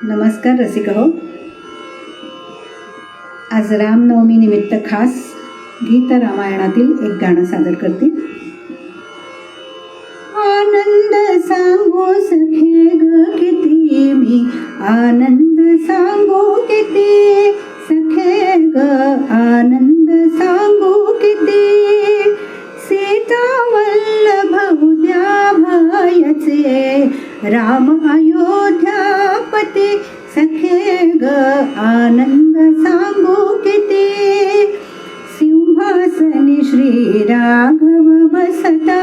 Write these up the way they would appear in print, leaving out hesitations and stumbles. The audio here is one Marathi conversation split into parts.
नमस्कार रसिक हो. आज रामनवमी निमित्त खास गीत रामायणातील एक गाणं सादर करते. आनंद सांगू सखे ग किती मी, आनंद सांगू किती सखे ग, आनंद सांगू किती. सीता वल्लभ उद्या भयचे, राम अयोध्यापती सखे ग, आनंद सांगू किती. सिंहासनी श्री राघव बसता,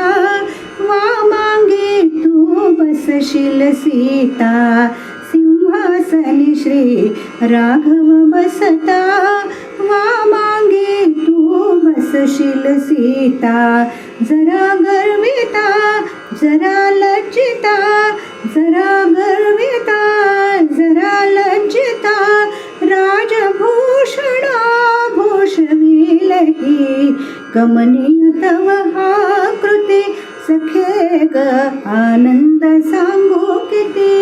वामांगी तू बसशील सीता. सिंहासनी श्री राघव बसता, वामांगी तू बसशील सीता. जरा गर्विता जरा लज्जिता, जरा गर्विता जरा लज्जिता, राजभूषणा भूषविलही, कमनीय तव आकृती सखे ग, आनंद सांगू किती.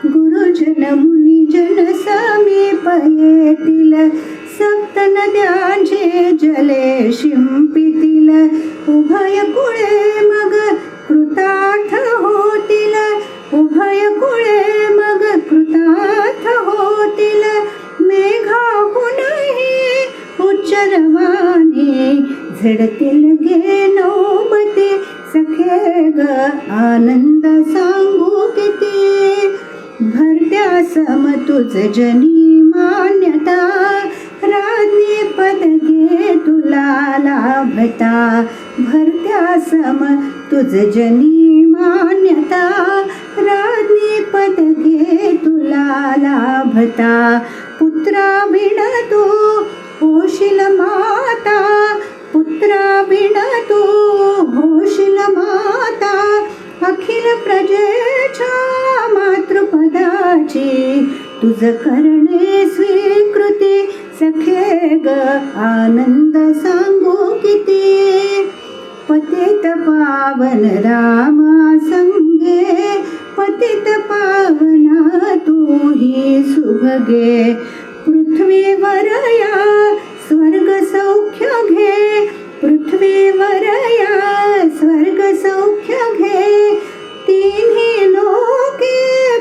गुरुजन मुनिजन समीप येतील, सप्त नद्यांचे जले शिंपितील. उभय कुळे मग कृतार्थ होतील, उभय कुळे मग कृतार्थ होतील. मेघाहूनही उच्चरवाणी, झडतील गे नौबती सखे ग, आनंद सांगू किती. भरत्या सम तुझ जनी मान्यता, राज्ञी पद घे तुला लाभता. भरत्या सम तुझ जनी मान्यता, राज्ञी पद घे तुला लाभता. पुत्रा बिन तू होशील माता, पुत्रा बिन तू होशील माता. अखिल प्रजेच्या मातृपदाची, तुझ करणे स्वीकृती सखे ग, आनंद सांगू किती. पतित पावन रामा संगे, पतित पावना तू ही सुभगे. पृथ्वीवर या स्वर्ग सौख्य घे, पृथ्वीवर या स्वर्ग सौख्य घे. तिन्ही लोके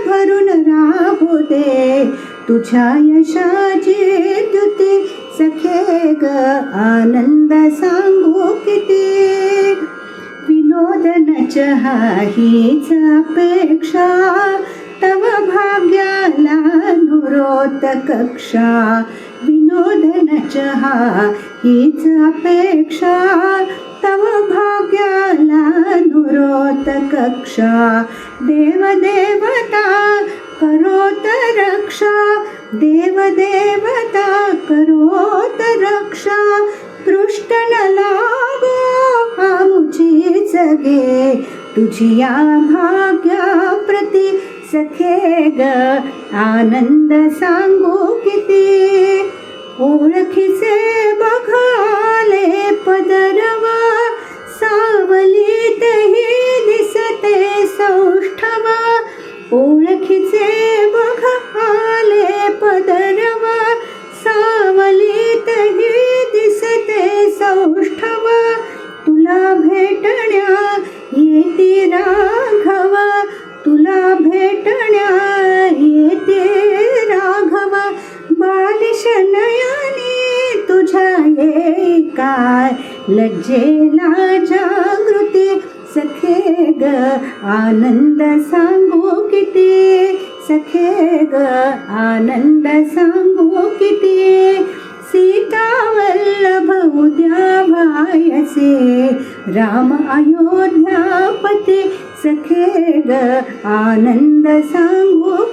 भरून राहू दे, तुझ्या यशाची द्युती सखे ग, आनंद सांगू किती. विनोद न चहा हीच अपेक्षा, तव भाग्याला नुरोत कक्षा. विनोद न चहा हीच अपेक्षा, तव भाग्याला नुरोत कक्षा. देवदेवता करोत रक्षा, देवदेवता करोत रक्षा. दृष्ट न लागो आमुची जगे, तुझिया भाग्या प्रती सखे ग, आनंद सांगू किती. ओळखीचे बघाले पदरवा, सावलीतही दिसते सौष्ठवा. ओळखीचे बघाले पदरवा, सावलीतही दिसते सौष्ठवा. तुला भेटण्या येते राघव, तुला भेटण्या येते राघव. बालिश नयनी तुझ्या ये काय, लज्जेला जागृती सखे ग, आनंद सांगू किती सखे ग, आनंद सांगू किती. सीता वल्लभ उद्या भयसे, राम अयोध्यापती सखे ग, आनंद सांगू